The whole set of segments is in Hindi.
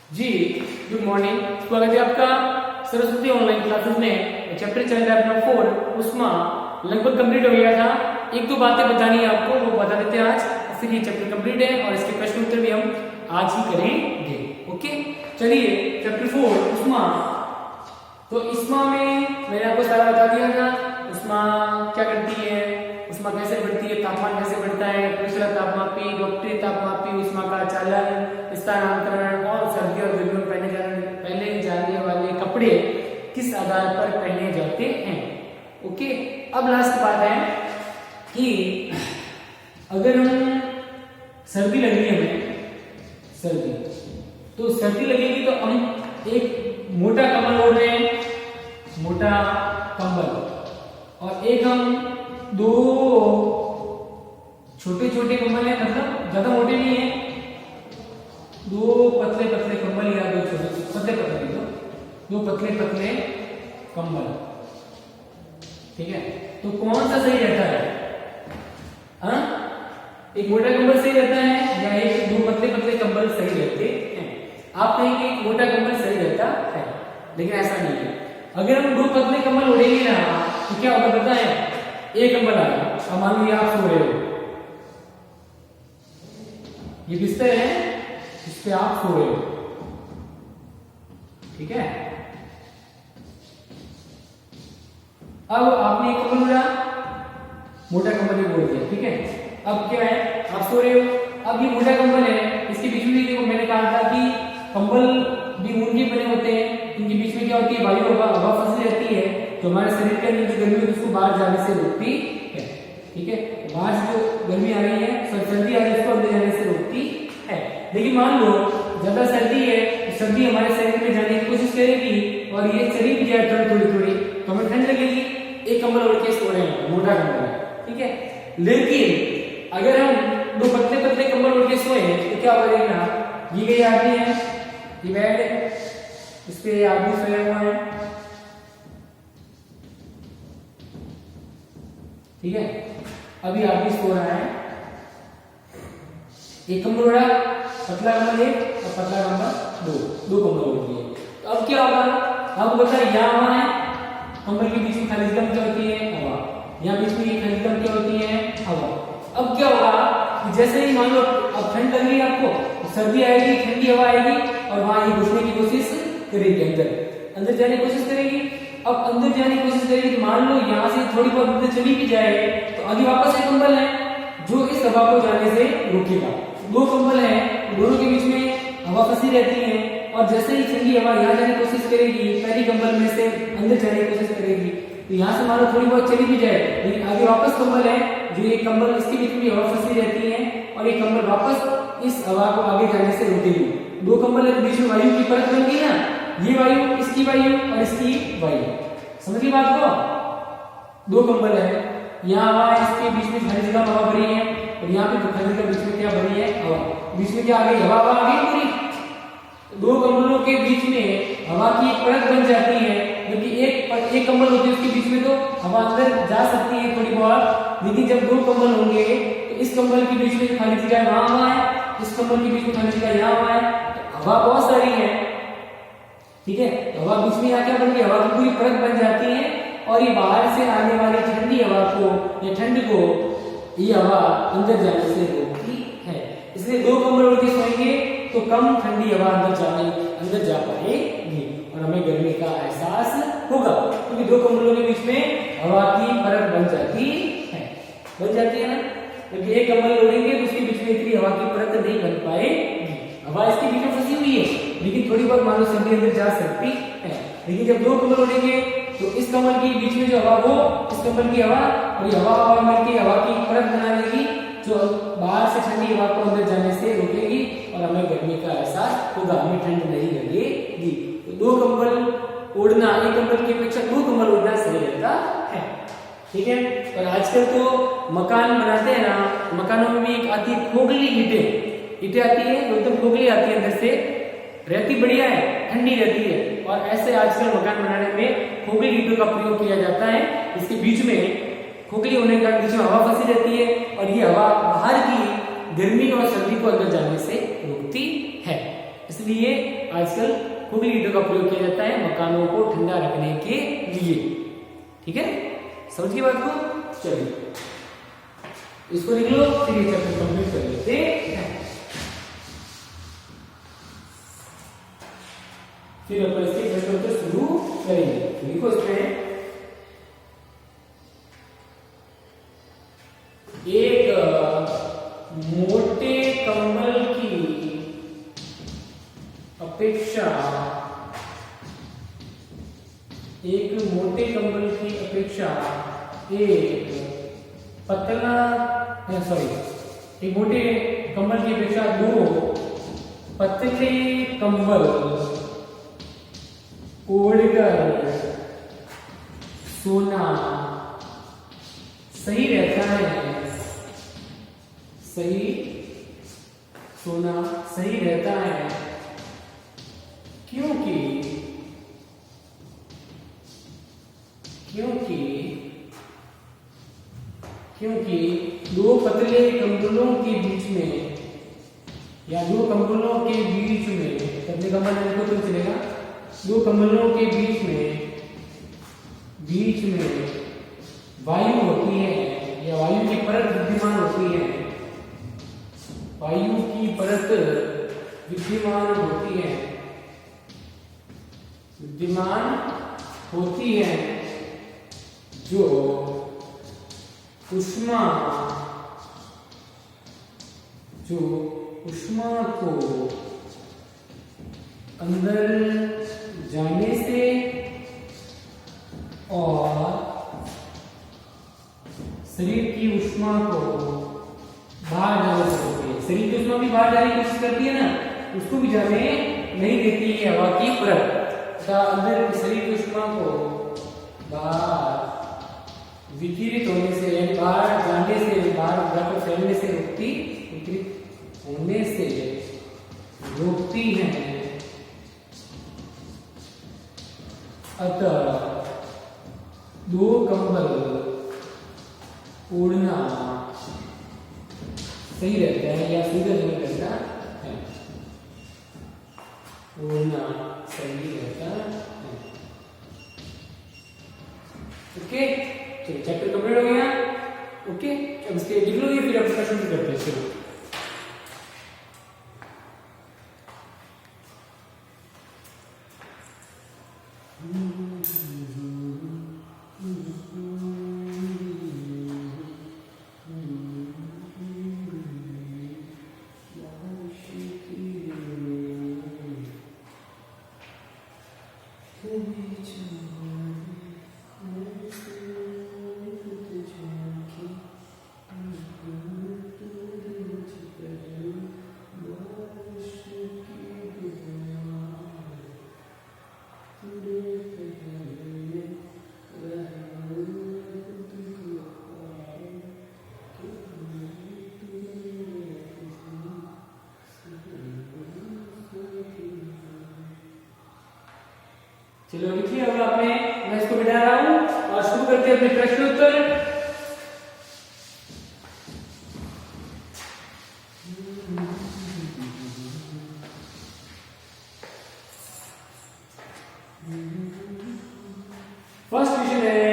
जी गुड मॉर्निंग। स्वागत है आपका सरस्वती ऑनलाइन क्लासेस में। चैप्टर चल रहा है अपना 4 उसमें लगभग कंप्लीट हो गया था। एक दो बातें बतानी है आपको, वो बता देते हैं आज, फिर ये चैप्टर कंप्लीट है और इसके प्रश्न उत्तर भी हम आज ही करेंगे। ओके चलिए चैप्टर 4 उष्मा। तो उष्मा में मैंने आपको सारा बता दिया था। उष्मा क्या करती है, उष्मा कैसे बढ़ती है, तापमान कैसे बढ़ता है, पृष्ठीय तापमापी, वक्रीय तापमापी, उष्मा का चालन, स्थानांतरण और सर्दी और गर्मी में पहने जाने वाले कपड़े किस आधार पर पहने जाते हैं। ओके अब लास्ट बात है कि अगर हम सर्दी लग रही है हमें सर्दी, तो सर्दी लगेगी तो हम एक मोटा कंबल ओढ़ रहे हैं, मोटा कंबल, और एक हम दो छोटे छोटे कंबल है, मतलब ज्यादा मोटे नहीं है, दो पतले पतले कंबल या दो छोटे पतले पतले दो पतले पतले कंबल। ठीक है, तो कौन सा सही रहता है? एक मोटा कंबल सही रहता है या एक दो पतले पतले कंबल सही रहते हैं? आप कहेंगे एक मोटा कंबल सही रहता है, लेकिन ऐसा नहीं है। अगर हम दो पतले कंबल ओढ़ेंगे ना तो क्या होगा पता है? एक कंबल आ गया, अब मान लीजिए आप सो रहे हो, ये बिस्तर है इस पे आप सो रहे हो, ठीक है। अब आपने एक कंबल ओढ़ा, मोटा कंबल ही बोल दिया, ठीक है। अब क्या है, आप सो रहे हो, अब ये मोटा कंबल है, इसके बीच में देखो मैंने कहा था कि कंबल भी ऊन के बने होते हैं, इनके बीच में क्या होती है, वायु हवा फंसी रहती है, तो हमारे शरीर के अंदर जो गर्मी है उसको बाहर जाने से रोकती है, ठीक है। बाहर से जो गर्मी आ रही है, सर्दी आ रही है, उसको अंदर जाने से रोकती है। लेकिन मान लो ज्यादा सर्दी है, तो सर्दी हमारे शरीर में जाने की कोशिश करेगी और ये शरीर भी जाए थोड़ी थोड़ी, तो हमें ठंड लगेगी। एक कंबल ओढ़ के सो रहे हैं, मोटा कंबल, ठीक है। लेकिन अगर हम दो पतले पतले कंबल ओढ़ के सोए तो क्या करेगा, ये गई आदमी है, ये बेड है, इस पे आदमी सोया हुआ है, ठीक है। अभी आदमी सो रहा है, एक कंबल ओढ़ा, पतला कंबल एक और पतला कंबल दो कंबल ओढ़ लिए। तो अब क्या होगा, अब बता यहाँ हवा है, कंबल के बीच में खाली जगह क्या होती है, हवा, यहाँ बीच में ये खाली जगह क्या होती है, हवा। अब क्या होगा कि जैसे ही मान लो अब ठंड लग रही है आपको, तो सर्दी आएगी, ठंडी हवा आएगी और वहां ये घुसने की कोशिश करेगी, अंदर जाने की कोशिश करेगी। अब अंदर जाने की कोशिश करेगी, मान लो यहाँ से थोड़ी बहुत अंदर चली भी जाए तो आगे वापस एक कंबल है जो इस हवा को जाने से रोकेगा। दो कंबल है, दोनों के बीच में हवा फंसी रहती है, और जैसे ही ठंडी हवा यहाँ जाने की कोशिश करेगी, पहली कंबल में से अंदर जाने की कोशिश करेगी, तो यहाँ से मान लो थोड़ी बहुत चली भी जाए, लेकिन आगे वापस कंबल है जो ये कंबल, इसके बीच में हवा फंसी रहती है और ये कंबल वापस इस हवा को आगे जाने से रोकेगी। दो कंबल के बीच में वायु की परत बन गई ना, ये वायु, इसकी वायु और इसकी वायु, समझिए बात को। दो कंबल है, यहाँ हवा है, इसके बीच में खाली जगह हवा भरी है, और यहाँ पे खाली जगह बीच में क्या भरी है, हवा, बीच में क्या आ गई, हवा आ गई पूरी। दो कंबलों के बीच में हवा की एक परत बन जाती है, क्योंकि एक कंबल होती है उसके बीच में तो हवा अंदर जा सकती है थोड़ी बहुत, लेकिन जब दो कंबल होंगे तो इस कंबल के बीच में खाली जगह वहां हवा है, इस कंबल के बीच में खाली जगह यहाँ हवा है, तो हवा बहुत सारी है, ठीक है। तो हवा बीच में यहाँ क्या बन गई, हवा की पूरी परत बन जाती है, और ये बाहर से आने वाली ठंडी हवा को या ठंड को ये हवा अंदर जाने से रोकती है। इसलिए दो कंबल ओढ़ के सोएंगे तो कम ठंडी हवा अंदर जा पाएगी और हमें गर्मी का एहसास होगा, क्योंकि दो कंबलों के बीच में हवा की परत बन जाती है ना। क्योंकि एक कंबल ओढ़ेंगे तो उसके बीच में इतनी हवा की परत नहीं बन पाएगी, हवा इसके बीच में फंसी हुई है, लेकिन थोड़ी बहुत मान लो सर्दी अंदर जा सकती है। लेकिन जब दो कंबल ओढ़ेंगे तो इस कंबल के बीच में जो हवा, वो इस कंबल की हवा और ये हवा मिलकर हवा की परत बना लेगी, जो बाहर से ठंडी हवा को अंदर जाने से रोकेगी और हमें गर्मी का एहसास होगा, हमें ठंड नहीं लगेगी। तो दो कंबल ओढ़ना, एक कंबल की अपेक्षा दो कंबल ओढ़ना सही रहता है, ठीक है। और आजकल तो मकान बनाते हैं ना, मकानों में भी एक आती है खोखली ईंटें आती है, एकदम खोखली आती है, अंदर से रहती बढ़िया है, ठंडी रहती है, और ऐसे आजकल मकान बनाने में खोखली ईंटों का प्रयोग किया जाता है। इसके बीच में खोखली होने का बीच में हवा फंसी रहती है और ये हवा बाहर की गर्मी और सर्दी को अंदर जाने से रोकती है। इसलिए आजकल कुगली ईंटों का प्रयोग किया जाता है मकानों को ठंडा रखने के लिए। ठीक है, समझिए बात को। चलिए इसको लिख लो, फिर ये चैप्टर कंप्लीट कर लेते हैं। फिर अपन इसके प्रश्न उत्तर शुरू करेंगे। लिखो इसमें, एक मोटे कंबल की अपेक्षा एक मोटे कंबल की अपेक्षा एक पतला एक मोटे कंबल की अपेक्षा दो पतले कंबल ओढ़कर सोना सही रहता है। सोना सही रहता है क्योंकि दो पतले कंबलों के बीच में या दो कंबलों के बीच में, पतले कंबल को तो चलेगा, दो कंबलों के बीच में वायु होती है या वायु की परत विद्यमान होती है। वायु की परत विद्यमान होती है जो ऊष्मा को अंदर जाने से और शरीर की ऊष्मा को बाहर जाने से होती है। शरीर की ऊष्मा भी बाहर जाने की कोशिश करती है ना, उसको भी जाने नहीं देती है हवा की परत। अंदर शरीर की ऊष्मा को बाहर विकिरित होने से यानी बाहर जाने से, बाहर जाकर फैलने से विकिरित होने से रोकती है। अतः दो कंबल ओढ़ना सही रहता है या सुविधाजनक रहता है। ओढ़ना सही रहता है। ओके, चलिए चैप्टर कंप्लीट हो गया। ओके, अब इसके लिख लो, फिर अब प्रश्न करते हैं। चलो चलो लिखिए, अब आपने, मैं इसको बिठा रहा हूं और शुरू करते हैं अपने प्रश्न उत्तर। फर्स्ट क्वेश्चन है,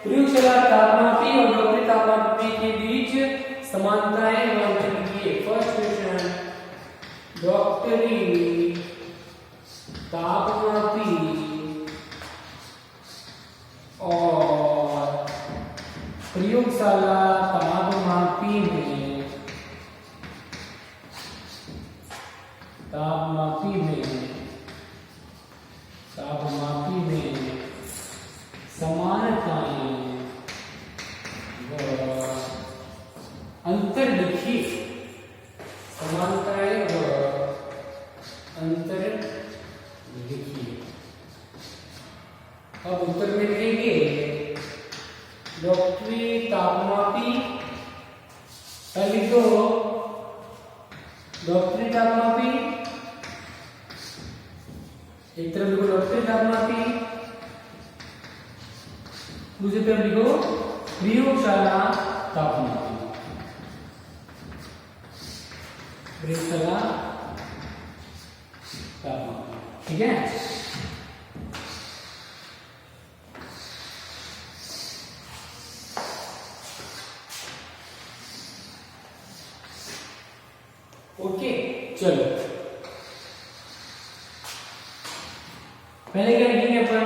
प्रयोगशाला तापमापी और डॉक्टरी तापमापी के बीच समानताएं वर्णन कीजिए। फर्स्ट क्वेश्चन, डॉक्टरी तापमापी और प्रयोगशाला तापमापी में समानताएं व अंतर लिखिए। समानताएं व अंतर लिखिए। अब उत्तर में लिखेंगे डॉक्टरी तापमापी, लिख दो डॉक्टरी तापमापी, एक तरफ लिखो डॉक्टरी तापमापी, दूसरी तरफ लिखो प्रयोगशाला तापमापी। प्रयोगशाला तापमापी ठीक है। ओके, चलो पहले क्या लिखेंगे अपन,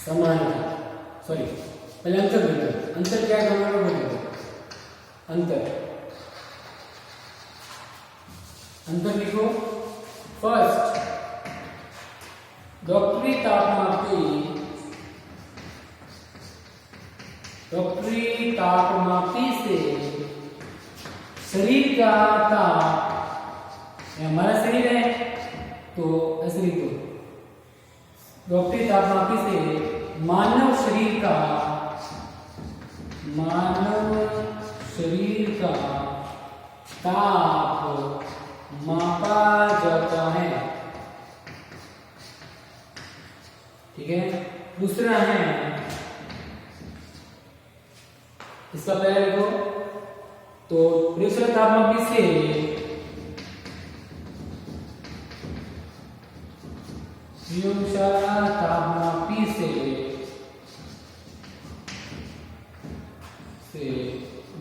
समानता, सॉरी पहले अंतर लिखो। अंतर क्या है दोनों में बोलेंगे, अंतर, अंतर लिखो। फर्स्ट, डॉक्टरी तापमापी, डॉक्टरी तापमापी से शरीर का ताप, हमारा शरीर है तो ऐसे लिखो, डॉक्टरी तापमापी से मानव शरीर का, मानव शरीर का ताप मापा जाता है। ठीक है। दूसरा है, इसका पहले लिखो, तो प्रयोगशाला तापमापी से प्रयोगशाला तापमापी से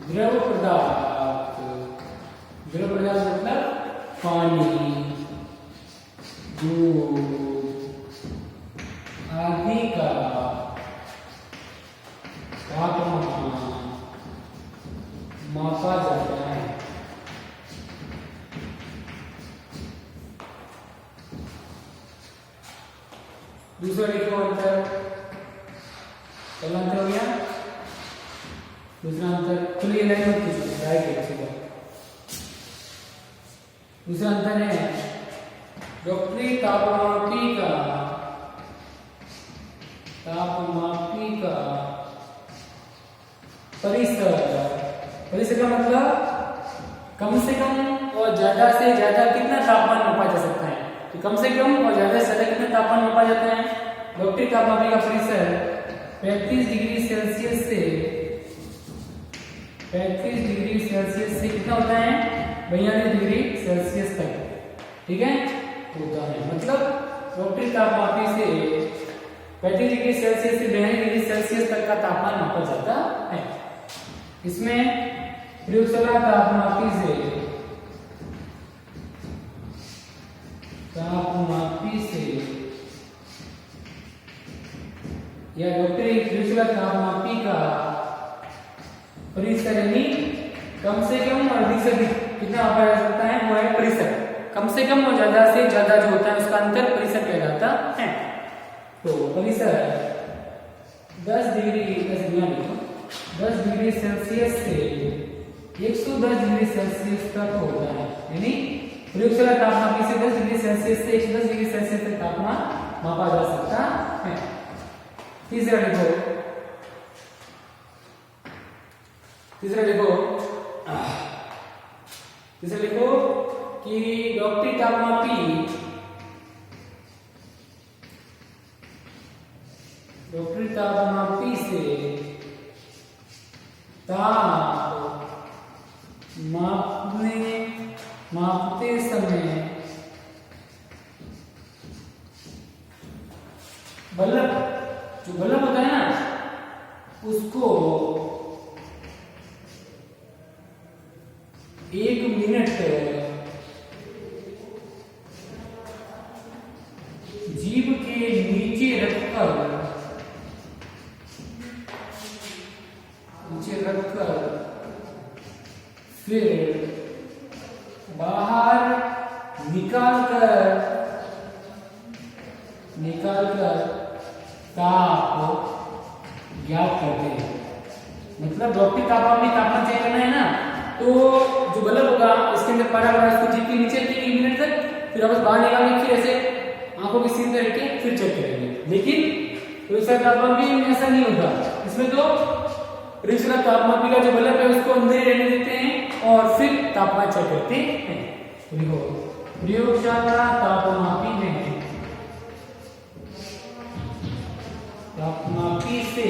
द्रव पदार्थ, द्रव पदार्थ मतलब पानी, दूध आदि का तापमान मापा जाता है। दूसरा लिखो अंतर, पहला अंतर हो गया, दूसरा अंतर खुली लाइन मत खींचो, राइट है। दूसरा अंतर है डॉक्टरी तापमापी का, तापमापी का परिसर, परिसर का मतलब कम से कम और ज्यादा से ज्यादा कितना तापमान मापा जा सकता है, तो कम से कम और ज्यादा से ज्यादा कितना तापमान मापा जाता है। डॉक्टरी तापमापी का परिसर 35 डिग्री सेल्सियस से, 35 डिग्री सेल्सियस से कितना होता है, 42 डिग्री सेल्सियस तक, ठीक है, होता है। मतलब डॉक्टरी तापमापी से 35 डिग्री सेल्सियस से 42 डिग्री सेल्सियस तक का तापमान मापा जाता है। इसमें प्रयोगशाला तापमापी से, तापमापी से या डॉक्टरी प्रयोगशाला तापमापी का परिसर यानी कम से कम और अधिक से अधिक कितना मापा जा सकता है, वो है परिसर। कम से कम और ज्यादा से ज्यादा जो होता है उसका अंतर परिसर कहलाता है। तो परिसर 10 डिग्री 10 डिग्री सेल्सियस से 110 डिग्री सेल्सियस तक होता है, यानी प्रयोगशाला तापमापी से 10 डिग्री सेल्सियस से 110 डिग्री सेल्सियस तक तापमान मापा जा सकता है। तीसरा देखो, तीसरा देखो, तीसरा देखो कि डॉक्टरी तापमापी, डॉक्टरी तापमापी से ताप मापते समय बल्ब, जो बल्ब होता है ना, उसको 1 मिनट जीभ के नीचे रखकर फिर बाहर निकालकर ताप ज्ञात करते हैं। मतलब डॉक्टरी तापमान चेक करना है ना, तो जो बल्ब होगा इसके अंदर पड़ा हुआ इसको जीभ के नीचे रखेंगे 1 मिनट तक, फिर वापस बाहर निकालेंगे, फिर ऐसे आंखों के सीधे रख के फिर चेक करेंगे। लेकिन प्रयोगशाला तापमापी में ऐसा नहीं होता, इसमें तो प्रयोगशाला तापमापी का जो बल्ब है उसको अंदर ही रहने देते हैं और फिर तापमान चेक करते हैं। तो देखो, प्रयोगशाला तापमापी में तापमापी से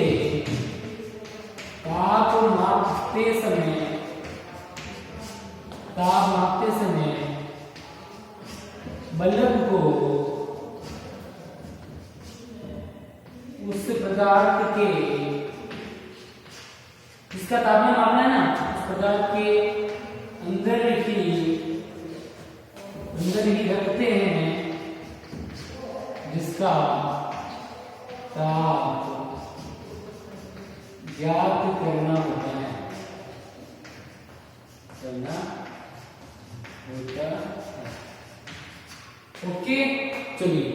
ताप मापते समय बल्ब को उस पदार्थ के जिसका तापमान मापना है ना, उस पदार्थ के अंदर ही रखते हैं जिसका ताप ज्ञात करना होता है। ओके, चलिए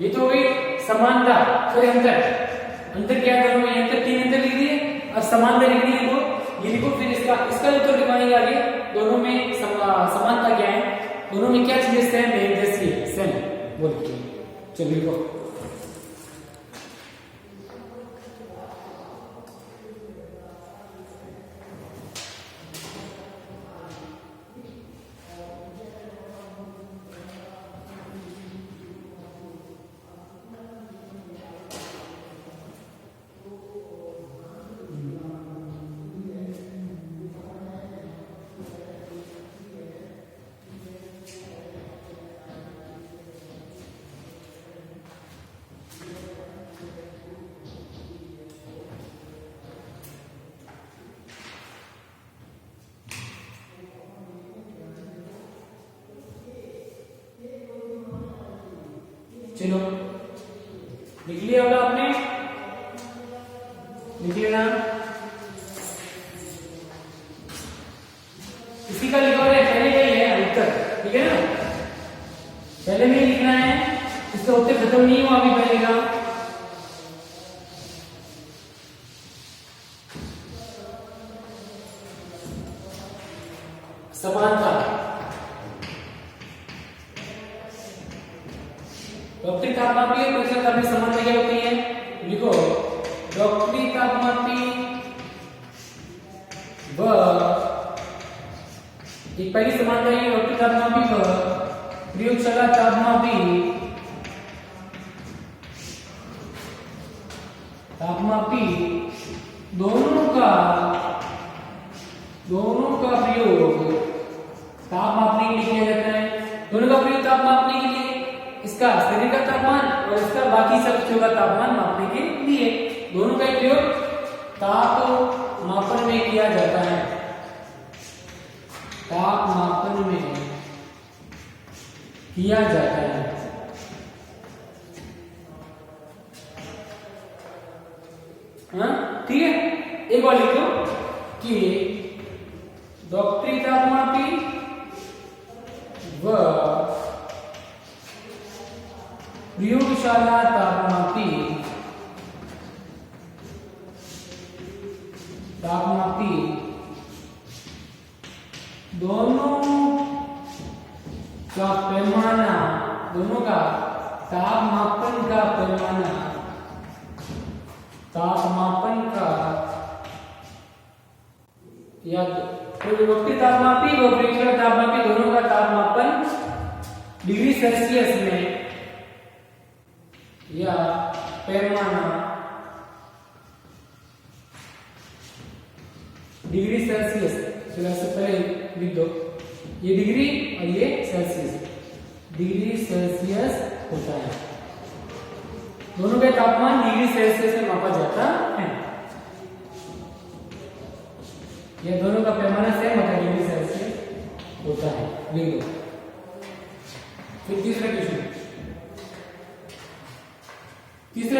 ये तो हो गई समानता। फिर अंतर क्या है दोनों में? अंतर 3 अंतर लिख दिए, अब समानता लिखनी है तो ये लिखो। फिर इसका उत्तर दिखाएंगे आगे। दोनों में समानता क्या है, दोनों में क्या चीजें सेम है, जैसी है, सेम वो लिखिए। चलिए लिखो। चलो लिख लिया होगा आपने, लिख लेना। इसी का लिखा है, पहले का ही है उत्तर, ठीक है ना? पहले में ही लिखना है, इसका उत्तर खत्म नहीं हुआ अभी पहले का। समानता, डॉक्टरी तापमापी और परीक्षण तापमापी समानता क्या होती है? लिखो, डॉक्टरी तापमापी व एक पहली समानता है डॉक्टरी तापमापी व प्रयोगशाला तापमापी दोनों का प्रयोग ताप मापने के लिए किया जाता है। दोनों का प्रयोग ताप मापने के लिए, इसका शरीर का तापमान और इसका बाकी सब चीजों का तापमान मापने के लिए, दोनों का प्रयोग ताप मापन में किया जाता है। ताप मापन में किया जाता है। हाँ, ठीक है। एक बार लिखो कि डॉक्टरी तापमापी व प्रयोगशाला तापमापी दोनों का पैमाना, दोनों का तापमापन का पैमाना, तापमापन का या डॉक्टरी तापमापी व प्रयोगशाला तापमापी दोनों का तापमापन डिग्री सेल्सियस में या पैमाना डिग्री सेल्सियस, चलो इससे पहले लिख दो, ये डिग्री और ये सेल्सियस, डिग्री सेल्सियस होता है। दोनों का तापमान डिग्री सेल्सियस में मापा जाता है। ये दोनों का पैमाना सेम होता है, डिग्री सेल्सियस होता है, लिख दो। फिर तीसरा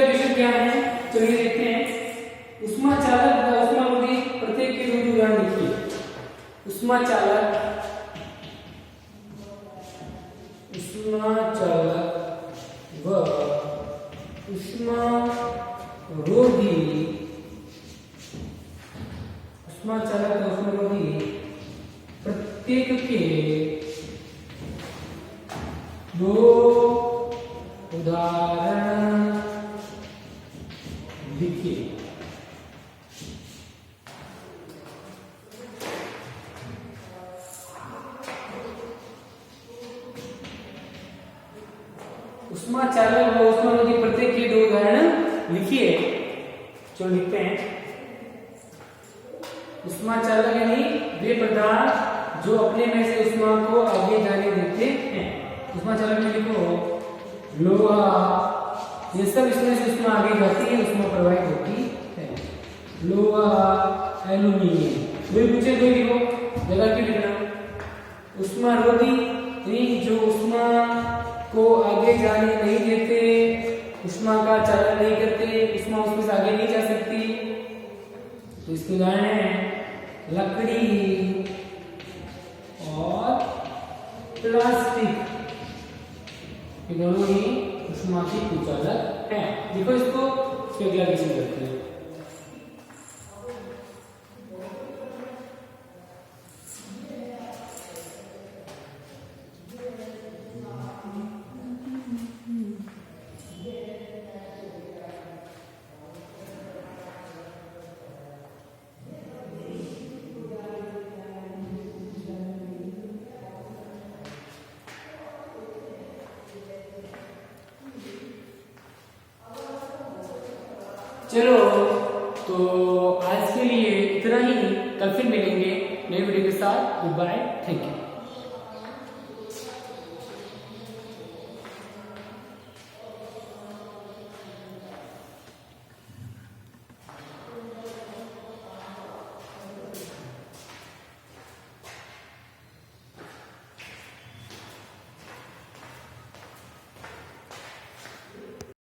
क्वेश्चन क्या है, चलिए देखते हैं। उष्मा चालक व उष्मारोधी प्रत्येक के दो उदाहरण लिखिए। उष्मा चालक व उष्मारोधी, उष्मा चालक व उष्मारोधी प्रत्येक के दो उदाहरण लिखिए। उष्मा चालक व उष्मारोधी प्रत्येक के दो उदाहरण लिखिए। जो लिखते हैं, उष्मा चालक यानी वे पदार्थ जो अपने में से उष्मा को आगे जाने देते हैं। उष्मा चालक में देखो लोहा, ये सब इसमें से उष्मा आगे जाती है, उष्मा प्रवाहित होती है। लोहा, एल्यूमिनियम, वही पूछे कोई देखो जगह की लिखना। उष्मा रोधी जो उष्मा को आगे जाने नहीं देते, उष्मा का चालन नहीं करते, उष्मा उसमें से आगे नहीं जा सकती, तो इसके उदाहरण है लकड़ी और प्लास्टिक, ये दोनों ही उष्मा की कुचालक है। देखो इसको अगला क्वेश्चन करते हैं। चलो तो आज के लिए इतना ही, कल फिर मिलेंगे नए वीडियो के साथ। Good bye, thank you.